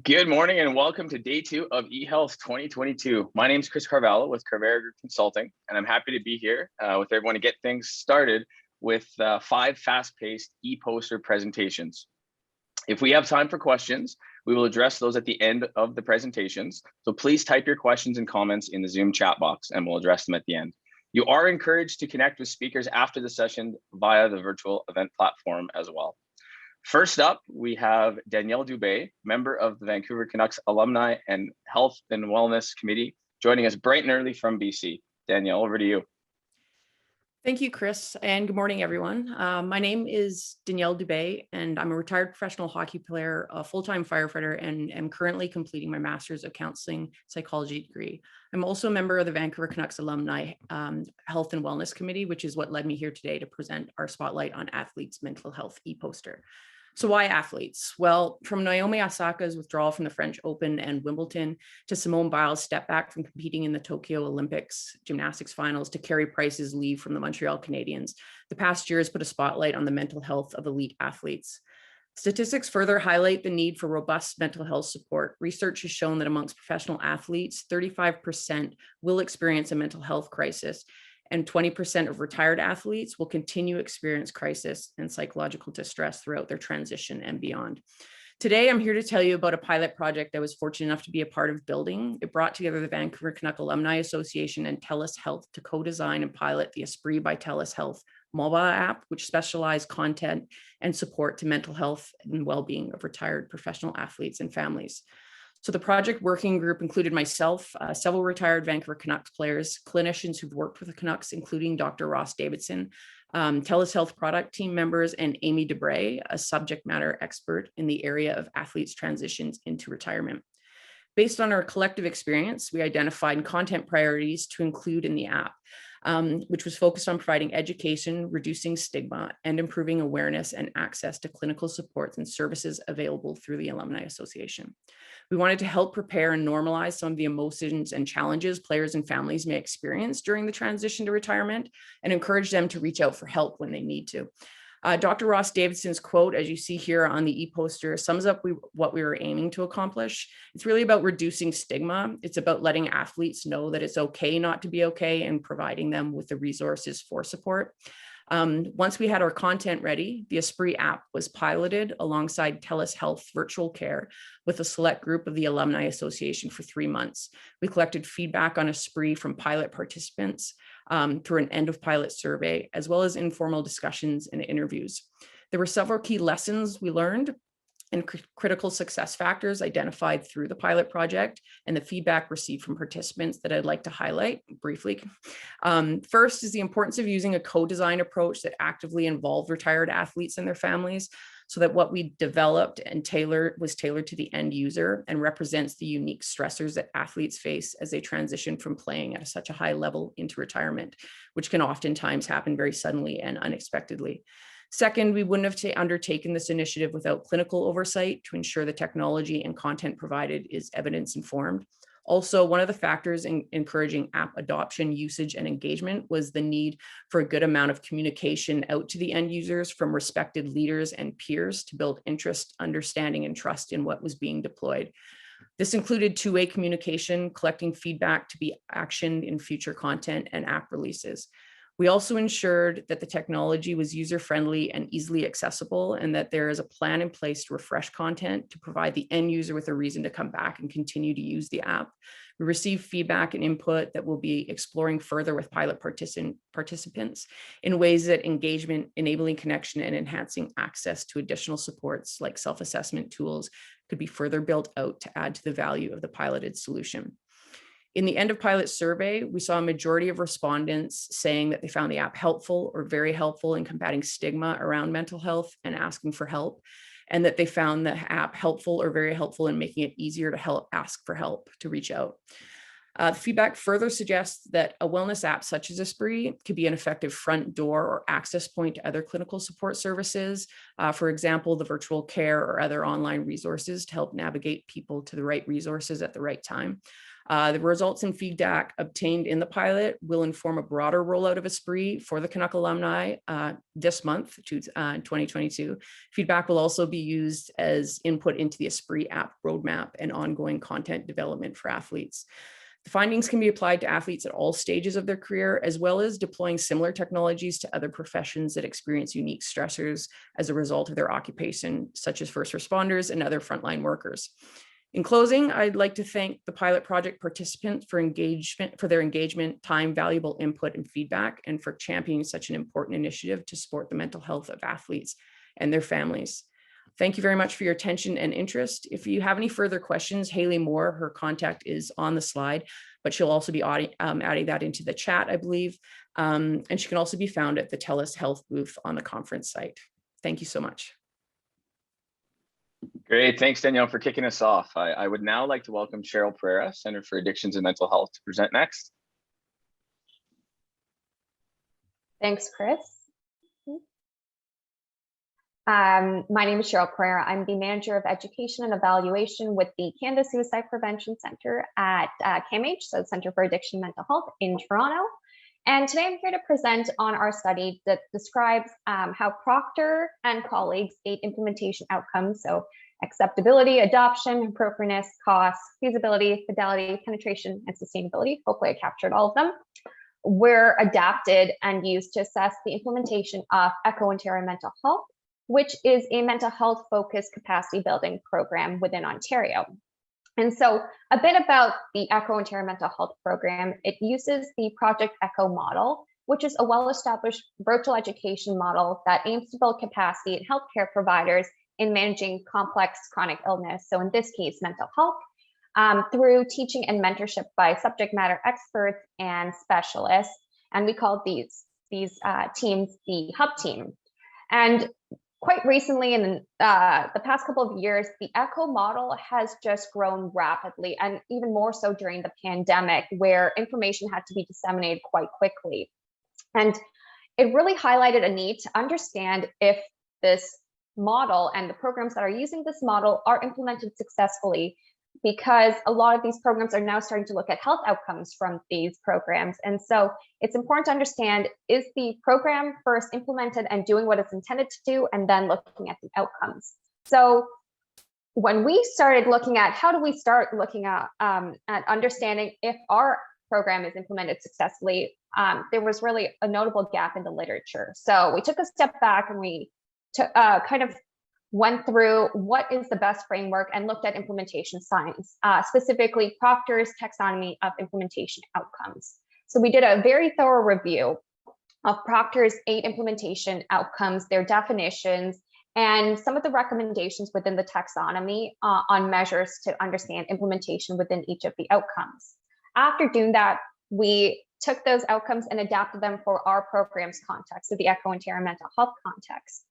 Good morning and welcome to day two of eHealth 2022. My name is Chris Carvalho with Carveira Consulting, and I'm happy to be here with everyone to get things started with 5 fast-paced e-poster presentations. If we have time for questions, we will address those at the end of the presentations. So please type your questions and comments in the Zoom chat box and we'll address them at the end. You are encouraged to connect with speakers after the session via the virtual event platform as well. First up, we have Danielle Dube, member of the Vancouver Canucks Alumni and Health and Wellness Committee, joining us bright and early from BC. Danielle, over to you. Thank you, Chris, and good morning, everyone. My name is Danielle Dube, and I'm a retired professional hockey player, a full-time firefighter, and am currently completing my Master's of Counseling Psychology degree. I'm also a member of the Vancouver Canucks Alumni Health and Wellness Committee, which is what led me here today to present our Spotlight on Athletes' Mental Health e-poster. So why athletes? Well, from Naomi Osaka's withdrawal from the French Open and Wimbledon to Simone Biles' step back from competing in the Tokyo Olympics gymnastics finals to Carey Price's leave from the Montreal Canadiens, the past year has put a spotlight on the mental health of elite athletes. Statistics further highlight the need for robust mental health support. Research has shown that amongst professional athletes, 35% will experience a mental health crisis, and 20% of retired athletes will continue to experience crisis and psychological distress throughout their transition and beyond. Today, I'm here to tell you about a pilot project I was fortunate enough to be a part of building. It brought together the Vancouver Canuck Alumni Association and TELUS Health to co-design and pilot the Esprit by TELUS Health mobile app, which specialized content and support to mental health and well-being of retired professional athletes and families. So the project working group included myself, several retired Vancouver Canucks players, clinicians who've worked with the Canucks, including Dr. Ross Davidson, TELUS Health product team members, and Amy Debray, a subject matter expert in the area of athletes' transitions into retirement. Based on our collective experience, we identified content priorities to include in the app, which was focused on providing education, reducing stigma, and improving awareness and access to clinical supports and services available through the Alumni Association. We wanted to help prepare and normalize some of the emotions and challenges players and families may experience during the transition to retirement and encourage them to reach out for help when they need to. Dr. Ross Davidson's quote, as you see here on the e-poster, sums up what we were aiming to accomplish. It's really about reducing stigma. It's about letting athletes know that it's okay not to be okay and providing them with the resources for support. Once we had our content ready, the Esprit app was piloted alongside TELUS Health virtual care with a select group of the Alumni Association for 3 months. We collected feedback on Esprit from pilot participants through an end of pilot survey, as well as informal discussions and interviews. There were several key lessons we learned and critical success factors identified through the pilot project and the feedback received from participants that I'd like to highlight briefly. First is the importance of using a co-design approach that actively involved retired athletes and their families, so that what we developed and was tailored to the end user and represents the unique stressors that athletes face as they transition from playing at such a high level into retirement, which can oftentimes happen very suddenly and unexpectedly. Second, we wouldn't have undertaken this initiative without clinical oversight to ensure the technology and content provided is evidence-informed. Also, one of the factors in encouraging app adoption, usage, and engagement was the need for a good amount of communication out to the end users from respected leaders and peers to build interest, understanding, and trust in what was being deployed. This included two-way communication, collecting feedback to be actioned in future content and app releases. We also ensured that the technology was user-friendly and easily accessible, and that there is a plan in place to refresh content to provide the end user with a reason to come back and continue to use the app. We received feedback and input that we'll be exploring further with pilot participants in ways that engagement, enabling connection, and enhancing access to additional supports like self-assessment tools could be further built out to add to the value of the piloted solution. In the end of pilot survey, we saw a majority of respondents saying that they found the app helpful or very helpful in combating stigma around mental health and asking for help, and that they found the app helpful or very helpful in making it easier to ask for help, to reach out. The feedback further suggests that a wellness app such as Esprit could be an effective front door or access point to other clinical support services, for example, the virtual care or other online resources to help navigate people to the right resources at the right time. The results and feedback obtained in the pilot will inform a broader rollout of Esprit for the Canuck alumni this month, 2022. Feedback will also be used as input into the Esprit app roadmap and ongoing content development for athletes. The findings can be applied to athletes at all stages of their career, as well as deploying similar technologies to other professions that experience unique stressors as a result of their occupation, such as first responders and other frontline workers. In closing, I'd like to thank the pilot project participants for their engagement, time, valuable input and feedback, and for championing such an important initiative to support the mental health of athletes and their families. Thank you very much for your attention and interest. If you have any further questions, Haley Moore, her contact is on the slide, but she'll also be adding that into the chat, I believe. And she can also be found at the TELUS Health booth on the conference site. Thank you so much. Great, thanks Danielle for kicking us off. I would now like to welcome Cheryl Pereira, Center for Addictions and Mental Health, to present next. Thanks, Chris. My name is Cheryl Pereira. I'm the Manager of Education and Evaluation with the Canada Suicide Prevention Center at CAMH, so Center for Addiction and Mental Health in Toronto. And today I'm here to present on our study that describes how Proctor and colleagues aid implementation outcomes, so acceptability, adoption, appropriateness, cost, feasibility, fidelity, penetration, and sustainability. Hopefully I captured all of them. Were adapted and used to assess the implementation of ECHO Ontario Mental Health, which is a mental health focused capacity building program within Ontario. And so a bit about the ECHO Ontario Mental Health Program. It uses the Project ECHO model, which is a well-established virtual education model that aims to build capacity in healthcare providers in managing complex chronic illness. So in this case, mental health, through teaching and mentorship by subject matter experts and specialists. And we call these teams the hub team. And quite recently, in the past couple of years, the ECHO model has just grown rapidly, and even more so during the pandemic, where information had to be disseminated quite quickly. And it really highlighted a need to understand if this model and the programs that are using this model are implemented successfully, because a lot of these programs are now starting to look at health outcomes from these programs. And so it's important to understand, is the program first implemented and doing what it's intended to do, and then looking at the outcomes. So when we started looking at how do we start looking at understanding if our program is implemented successfully, there was really a notable gap in the literature. So we took a step back and we kind of went through what is the best framework and looked at implementation science, specifically Proctor's taxonomy of implementation outcomes. So we did a very thorough review of Proctor's 8 implementation outcomes, their definitions, and some of the recommendations within the taxonomy on measures to understand implementation within each of the outcomes. After doing that, we took those outcomes and adapted them for our program's context, so the ECHO Ontario Mental Health context.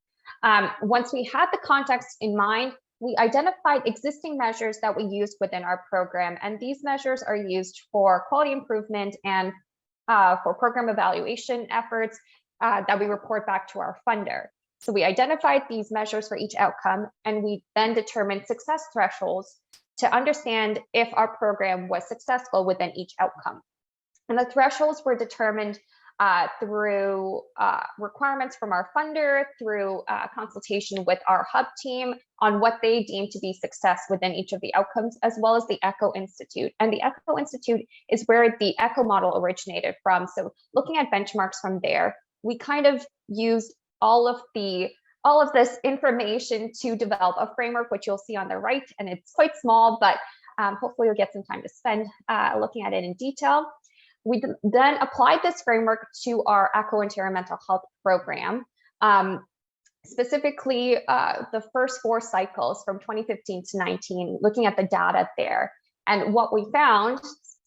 Once we had the context in mind, we identified existing measures that we used within our program, and these measures are used for quality improvement and for program evaluation efforts that we report back to our funder. So we identified these measures for each outcome, and we then determined success thresholds to understand if our program was successful within each outcome. And the thresholds were determined through requirements from our funder, through consultation with our hub team on what they deem to be success within each of the outcomes, as well as the ECHO Institute. And the ECHO Institute is where the ECHO model originated from. So looking at benchmarks from there, we kind of used all of this information to develop a framework, which you'll see on the right, and it's quite small, but hopefully you'll get some time to spend looking at it in detail. We then applied this framework to our ECHO Ontario Mental Health Program, specifically the first 4 cycles from 2015 to 19, looking at the data there. And what we found,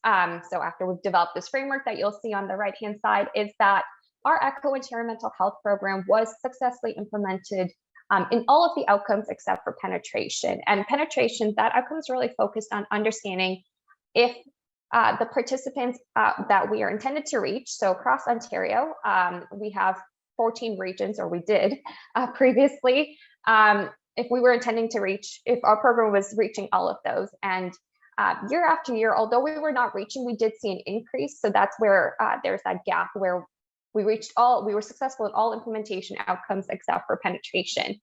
so after we've developed this framework that you'll see on the right-hand side, is that our ECHO Ontario Mental Health Program was successfully implemented in all of the outcomes except for penetration. And penetration, that outcome is really focused on understanding if the participants that we are intended to reach, so across Ontario, we have 14 regions, or we did previously, if we were intending to reach, if our program was reaching all of those. And year after year, although we were not reaching, we did see an increase. So that's where there's that gap where we were successful in all implementation outcomes except for penetration.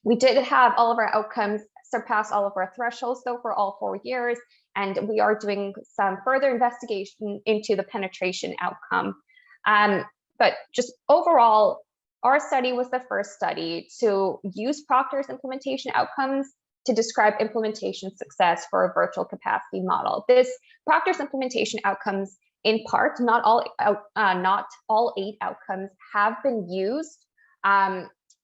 We did have all of our outcomes surpass all of our thresholds though for all 4 years, and we are doing some further investigation into the penetration outcome. But just overall, our study was the first study to use Proctor's implementation outcomes to describe implementation success for a virtual capacity model. This Proctor's implementation outcomes, in part, not all 8 outcomes have been used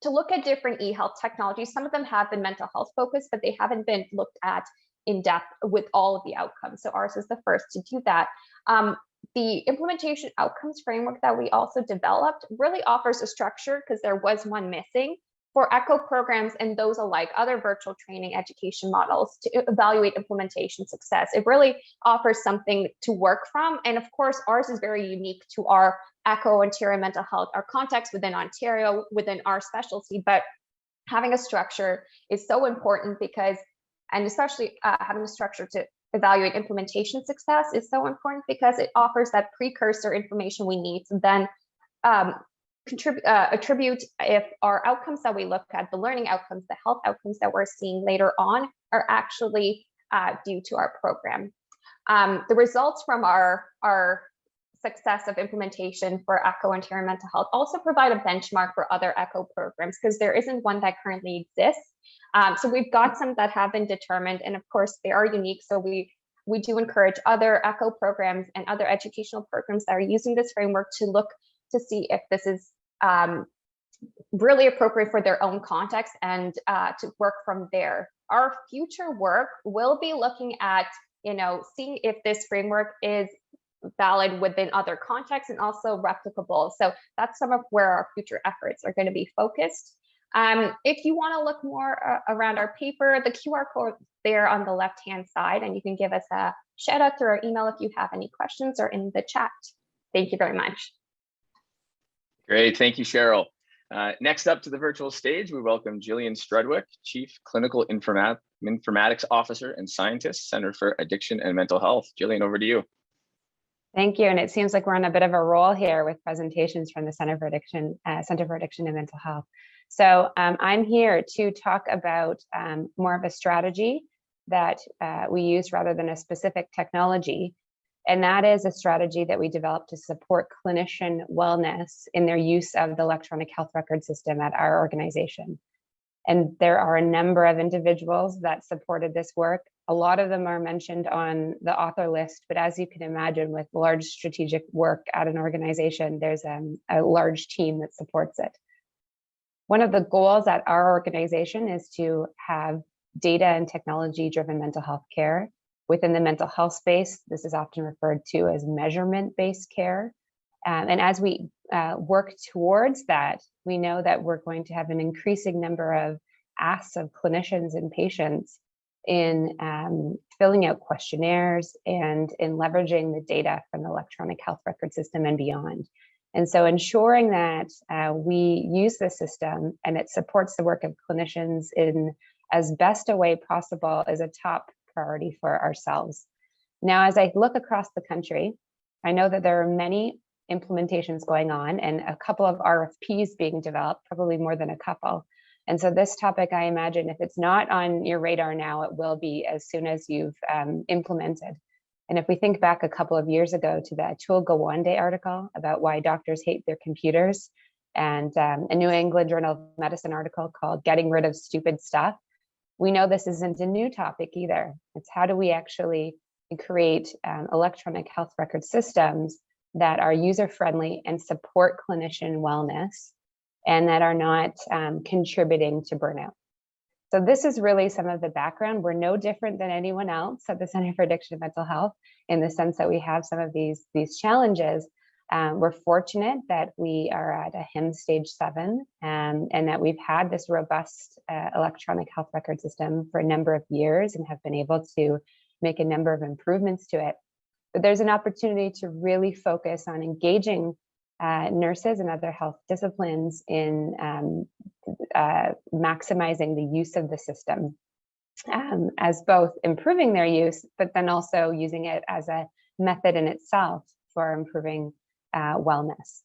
to look at different e-health technologies. Some of them have been mental health focused, but they haven't been looked at in depth with all of the outcomes. So ours is the first to do that. The implementation outcomes framework that we also developed really offers a structure, because there was one missing, for ECHO programs and those alike, other virtual training education models to evaluate implementation success. It really offers something to work from. And of course, ours is very unique to our ECHO Ontario mental health, our context within Ontario, within our specialty. But having a structure is so important because, and especially having a structure to evaluate implementation success is so important because it offers that precursor information we need to then attribute if our outcomes that we look at, the learning outcomes, the health outcomes that we're seeing later on are actually due to our program. The results from our success of implementation for ECHO Ontario Mental Health also provide a benchmark for other ECHO programs, because there isn't one that currently exists. So we've got some that have been determined, and of course they are unique. So we do encourage other ECHO programs and other educational programs that are using this framework to look to see if this is really appropriate for their own context and to work from there. Our future work will be looking at, seeing if this framework is valid within other contexts and also replicable. So that's some of where our future efforts are going to be focused. If you want to look more around our paper, the QR code there on the left-hand side, and you can give us a shout out through our email if you have any questions or in the chat. Thank you very much. Great, thank you, Cheryl. Next up to the virtual stage, we welcome Gillian Strudwick, Chief Clinical Informatics Officer and Scientist, Center for Addiction and Mental Health. Gillian, over to you. Thank you. And it seems like we're on a bit of a roll here with presentations from the Center for Addiction and Mental Health. So I'm here to talk about more of a strategy that we use rather than a specific technology. And that is a strategy that we developed to support clinician wellness in their use of the electronic health record system at our organization. And there are a number of individuals that supported this work. A lot of them are mentioned on the author list, but as you can imagine, with large strategic work at an organization, there's a large team that supports it. One of the goals at our organization is to have data and technology-driven mental health care. Within the mental health space, this is often referred to as measurement-based care. And as we work towards that, we know that we're going to have an increasing number of asks of clinicians and patients in filling out questionnaires and in leveraging the data from the electronic health record system and beyond. And so ensuring that we use the system and it supports the work of clinicians in as best a way possible is a top priority for ourselves. Now, as I look across the country, I know that there are many implementations going on and a couple of RFPs being developed, probably more than a couple. And so this topic, I imagine, if it's not on your radar now, it will be as soon as you've implemented. And if we think back a couple of years ago to the Atul Gawande article about why doctors hate their computers, and a New England Journal of Medicine article called Getting Rid of Stupid Stuff, we know this isn't a new topic either. It's how do we actually create electronic health record systems that are user-friendly and support clinician wellness and that are not contributing to burnout. So this is really some of the background. We're no different than anyone else at the Center for Addiction and Mental Health in the sense that we have some of these challenges. We're fortunate that we are at a HIMSS stage 7 and that we've had this robust electronic health record system for a number of years and have been able to make a number of improvements to it. But there's an opportunity to really focus on engaging nurses and other health disciplines in maximizing the use of the system. as both improving their use, but then also using it as a method in itself for improving wellness.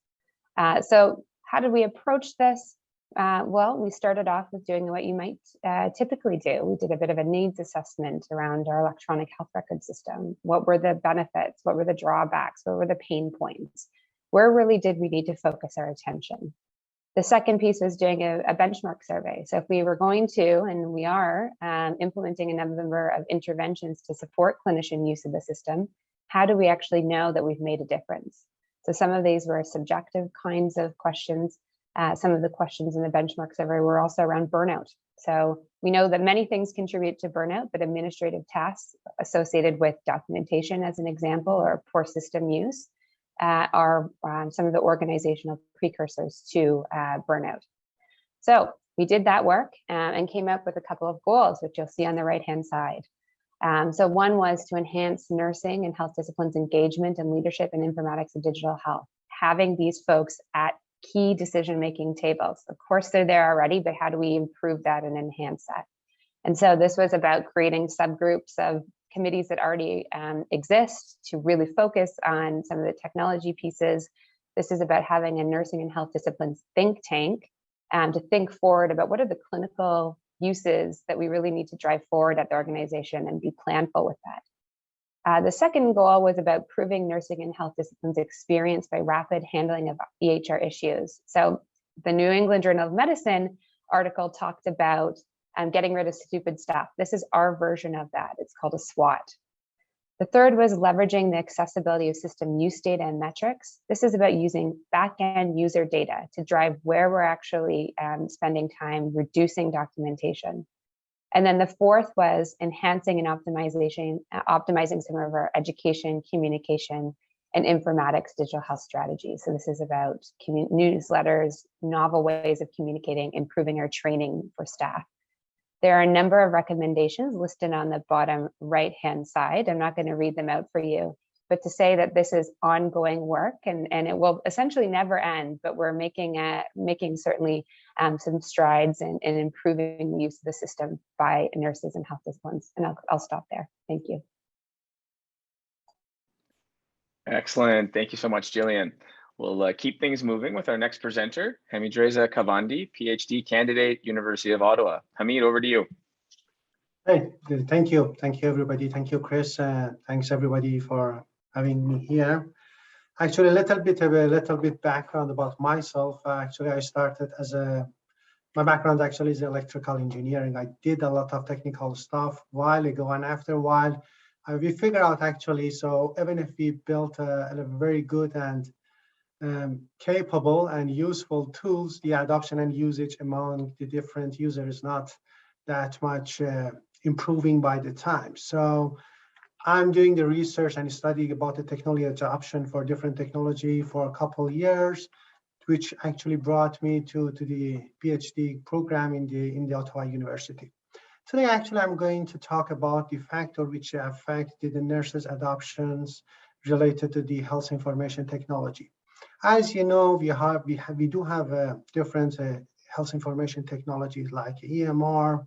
So how did we approach this? Well, we started off with doing what you might typically do. We did a bit of a needs assessment around our electronic health record system. What were the benefits? What were the drawbacks? What were the pain points? Where really did we need to focus our attention? The second piece was doing a benchmark survey. So if we were going to, and we are, implementing a number of interventions to support clinician use of the system, how do we actually know that we've made a difference? So some of these were subjective kinds of questions. Some of the questions in the benchmark survey were also around burnout. So we know that many things contribute to burnout, but administrative tasks associated with documentation, as an example, or poor system use, are some of the organizational precursors to burnout. So we did that work and came up with a couple of goals, which you'll see on the right-hand side. So one was to enhance nursing and health disciplines engagement and leadership in informatics and digital health, having these folks at key decision-making tables. Of course, they're there already, but how do we improve that and enhance that? And so this was about creating subgroups of committees that already exist to really focus on some of the technology pieces. This is about having a nursing and health disciplines think tank to think forward about what are the clinical uses that we really need to drive forward at the organization and be planful with that. The second goal was about proving nursing and health disciplines experience by rapid handling of EHR issues. So the New England Journal of Medicine article talked about getting rid of stupid stuff. This is our version of that. It's called a SWOT. The third was leveraging the accessibility of system use data and metrics. This is about using back-end user data to drive where we're actually spending time reducing documentation. And then the fourth was enhancing and optimizing some of our education, communication, and informatics digital health strategies. So this is about newsletters, novel ways of communicating, improving our training for staff. There are a number of recommendations listed on the bottom right-hand side. I'm not going to read them out for you, but to say that this is ongoing work and it will essentially never end, but we're making certainly some strides in improving the use of the system by nurses and health disciplines. And I'll stop there. Thank you. Excellent. Thank you so much, Gillian. We'll keep things moving with our next presenter, Hamidreza Kavandi, PhD candidate, University of Ottawa. Hamid, over to you. Hey, thank you. Thank you, everybody. Thank you, Chris. Thanks, everybody, for having me here. Actually, a little bit background about myself. Actually, I started as my background actually is electrical engineering. I did a lot of technical stuff a while ago, and after a while, we figured out actually, so even if we built a very good and capable and useful tools, the adoption and usage among the different users is not that much improving by the time. So I'm doing the research and studying about the technology adoption for different technology for a couple of years, which actually brought me to the PhD program in the Ottawa University. Today, actually, I'm going to talk about the factor which affected the nurses' adoptions related to the health information technology. As you know, we do have different health information technologies like EMR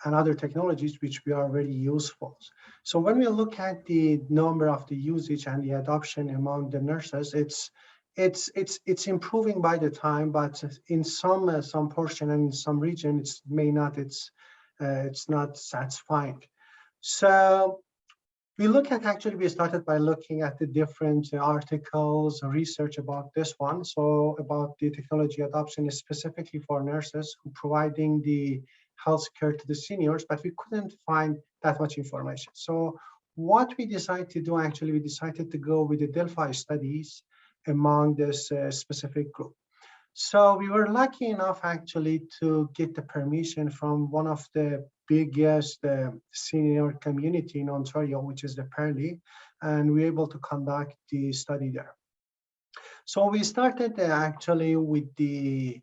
and other technologies which we are very useful. So when we look at the number of the usage and the adoption among the nurses, it's improving by the time, but in some portion and in some region, it's not satisfying. So we started by looking at the different articles, research about this one. So about the technology adoption is specifically for nurses who providing the healthcare to the seniors, but we couldn't find that much information. So what we decided to do, actually, we decided to go with the Delphi studies among this specific group. So we were lucky enough actually to get the permission from one of the biggest senior community in Ontario, which is the Pereira, and we were able to conduct the study there. So we started actually with the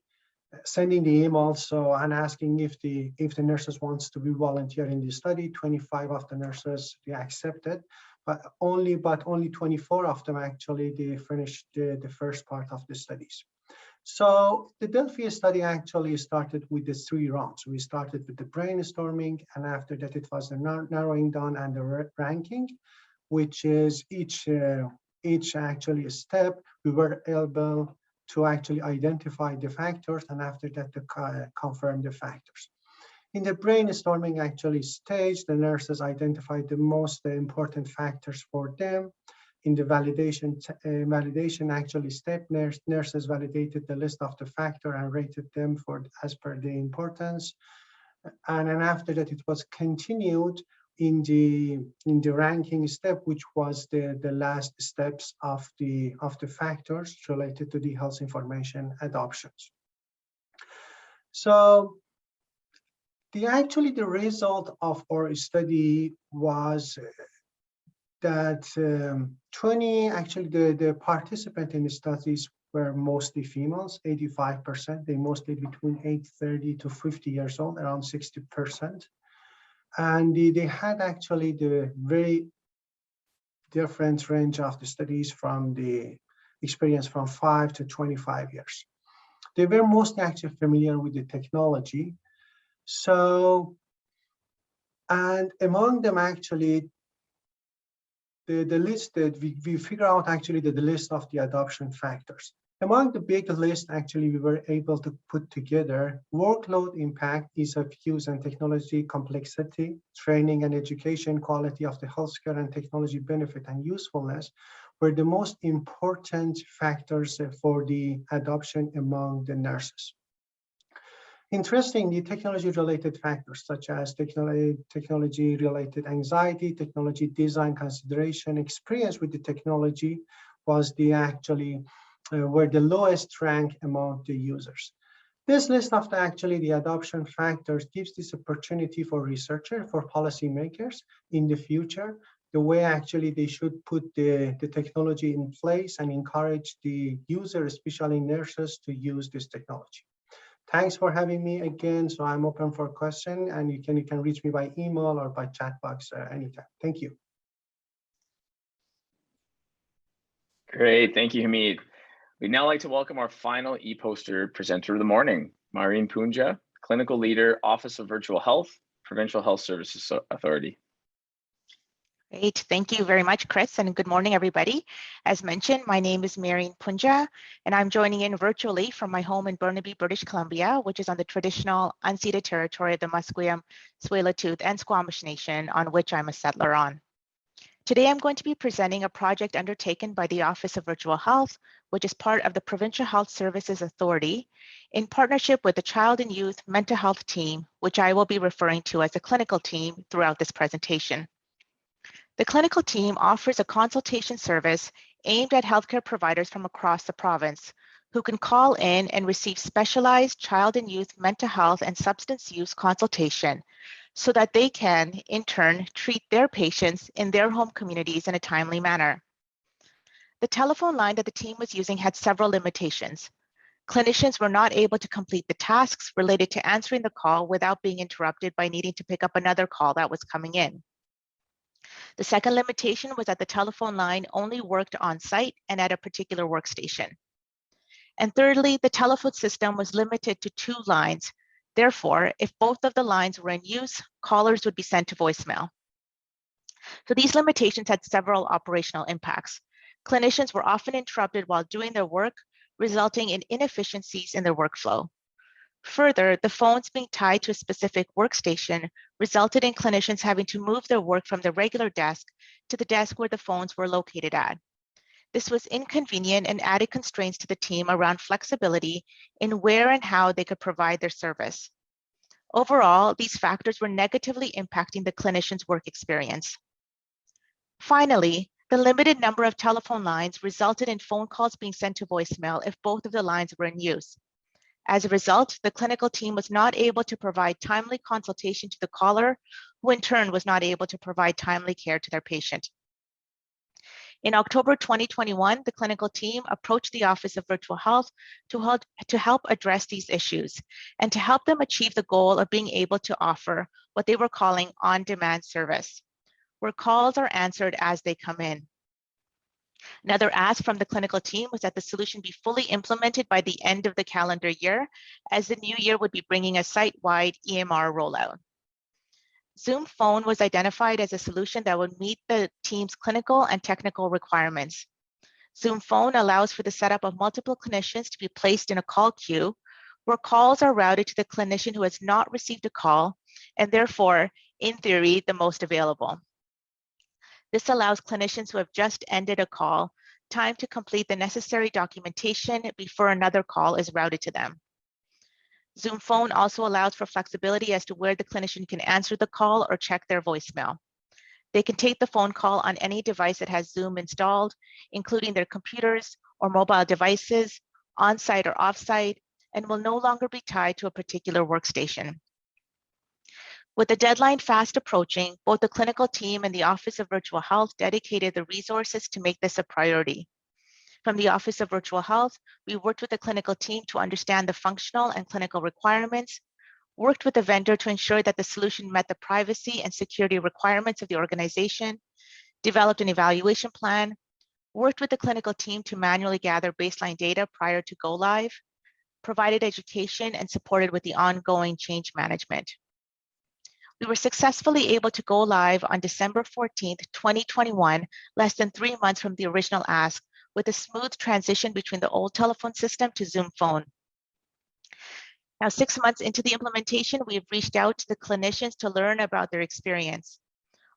sending the emails and asking if the nurses wants to be volunteer in the study. 25 of the nurses they accepted, but only 24 of them actually they finished the first part of the studies. So the Delphi study actually started with the 3 rounds. We started with the brainstorming, and after that it was the narrowing down and the ranking, which is each actually step we were able to actually identify the factors, and after that to confirm the factors. In the brainstorming actually stage, the nurses identified the most important factors for them. In the validation actually step, nurses validated the list of the factor and rated them as per the importance. And then after that, it was continued in the ranking step, which was the last steps of the factors related to the health information adoptions. So the result of our study was that 20, actually the participants in the studies were mostly females, 85%. They mostly between age 30 to 50 years old, around 60%. And they had actually the very different range of the studies from the experience from 5 to 25 years. They were mostly actually familiar with the technology. So, and among them actually, the list that we figure out actually the list of the adoption factors. Among the big list, actually, we were able to put together workload impact, ease of use and technology complexity, training and education, quality of the healthcare and technology benefit and usefulness were the most important factors for the adoption among the nurses. Interestingly, technology-related factors such as technology-related anxiety, technology design consideration, experience with the technology was were the lowest rank among the users. This list of the adoption factors gives this opportunity for researchers, for policymakers in the future, the way actually they should put the technology in place and encourage the user, especially nurses, to use this technology. Thanks for having me again. So I'm open for question, and you can reach me by email or by chat box anytime. Thank you. Great, thank you, Hamid. We'd now like to welcome our final e-poster presenter of the morning, Maureen Punja, Clinical Leader, Office of Virtual Health, Provincial Health Services Authority. Great, thank you very much, Chris, and good morning, everybody. As mentioned, my name is Maureen Punja, and I'm joining in virtually from my home in Burnaby, British Columbia, which is on the traditional unceded territory of the Musqueam, Tsleil-Waututh, and Squamish Nation, on which I'm a settler on. Today, I'm going to be presenting a project undertaken by the Office of Virtual Health, which is part of the Provincial Health Services Authority, in partnership with the Child and Youth Mental Health Team, which I will be referring to as the clinical team throughout this presentation. The clinical team offers a consultation service aimed at healthcare providers from across the province who can call in and receive specialized child and youth mental health and substance use consultation so that they can, in turn, treat their patients in their home communities in a timely manner. The telephone line that the team was using had several limitations. Clinicians were not able to complete the tasks related to answering the call without being interrupted by needing to pick up another call that was coming in. The second limitation was that the telephone line only worked on site and at a particular workstation. And thirdly, the telephone system was limited to 2 lines. Therefore, if both of the lines were in use, callers would be sent to voicemail. So these limitations had several operational impacts. Clinicians were often interrupted while doing their work, resulting in inefficiencies in their workflow. Further, the phones being tied to a specific workstation resulted in clinicians having to move their work from their regular desk to the desk where the phones were located at. This was inconvenient and added constraints to the team around flexibility in where and how they could provide their service. Overall, these factors were negatively impacting the clinician's work experience. Finally, the limited number of telephone lines resulted in phone calls being sent to voicemail if both of the lines were in use. As a result, the clinical team was not able to provide timely consultation to the caller, who in turn was not able to provide timely care to their patient. In October 2021, the clinical team approached the Office of Virtual Health to help address these issues and to help them achieve the goal of being able to offer what they were calling on-demand service, where calls are answered as they come in. Another ask from the clinical team was that the solution be fully implemented by the end of the calendar year, as the new year would be bringing a site-wide EMR rollout. Zoom Phone was identified as a solution that would meet the team's clinical and technical requirements. Zoom Phone allows for the setup of multiple clinicians to be placed in a call queue, where calls are routed to the clinician who has not received a call, and therefore, in theory, the most available. This allows clinicians who have just ended a call time to complete the necessary documentation before another call is routed to them. Zoom Phone also allows for flexibility as to where the clinician can answer the call or check their voicemail. They can take the phone call on any device that has Zoom installed, including their computers or mobile devices, on-site or off-site, and will no longer be tied to a particular workstation. With the deadline fast approaching, both the clinical team and the Office of Virtual Health dedicated the resources to make this a priority. From the Office of Virtual Health, we worked with the clinical team to understand the functional and clinical requirements, worked with the vendor to ensure that the solution met the privacy and security requirements of the organization, developed an evaluation plan, worked with the clinical team to manually gather baseline data prior to go live, provided education, and supported with the ongoing change management. We were successfully able to go live on December 14th, 2021, less than 3 months from the original ask, with a smooth transition between the old telephone system to Zoom Phone. Now, 6 months into the implementation, we have reached out to the clinicians to learn about their experience.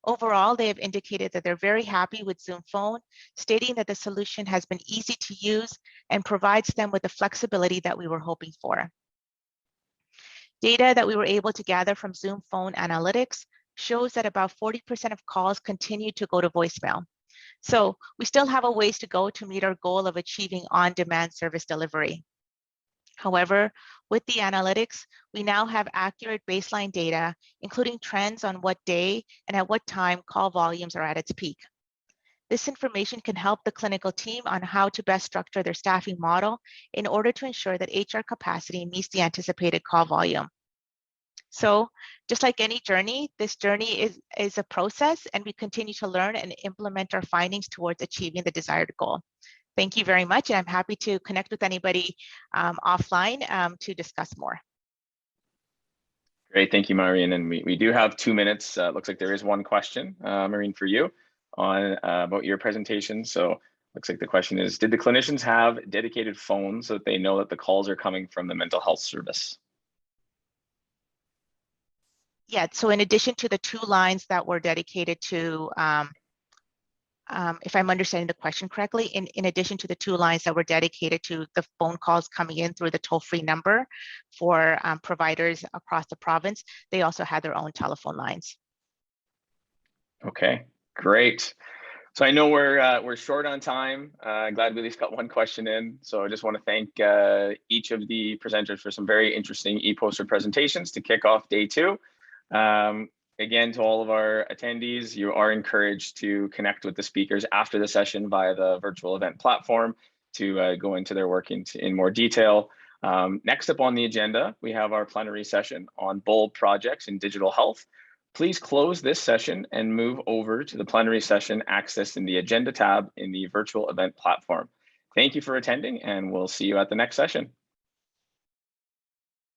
Overall, they have indicated that they're very happy with Zoom Phone, stating that the solution has been easy to use and provides them with the flexibility that we were hoping for. Data that we were able to gather from Zoom Phone analytics shows that about 40% of calls continue to go to voicemail. So we still have a ways to go to meet our goal of achieving on-demand service delivery. However, with the analytics, we now have accurate baseline data, including trends on what day and at what time call volumes are at its peak. This information can help the clinical team on how to best structure their staffing model in order to ensure that HR capacity meets the anticipated call volume. So just like any journey, this journey is a process, and we continue to learn and implement our findings towards achieving the desired goal. Thank you very much, and I'm happy to connect with anybody offline to discuss more. Great, thank you, Maureen. And we do have 2 minutes. Looks like there is one question, Maureen, for you on about your presentation. So looks like the question is, did the clinicians have dedicated phones so that they know that the calls are coming from the mental health service? Yeah, so in addition to the 2 lines that were dedicated to, if I'm understanding the question correctly, in addition to the 2 lines that were dedicated to the phone calls coming in through the toll-free number for providers across the province, they also had their own telephone lines. Okay, great. So I know we're short on time. Glad we at least got one question in. So I just want to thank each of the presenters for some very interesting e-poster presentations to kick off day 2. Again, to all of our attendees, you are encouraged to connect with the speakers after the session via the virtual event platform to go into their work in more detail. Next up on the agenda, we have our plenary session on bold projects in digital health. Please close this session and move over to the plenary session accessed in the agenda tab in the virtual event platform. Thank you for attending, and we'll see you at the next session.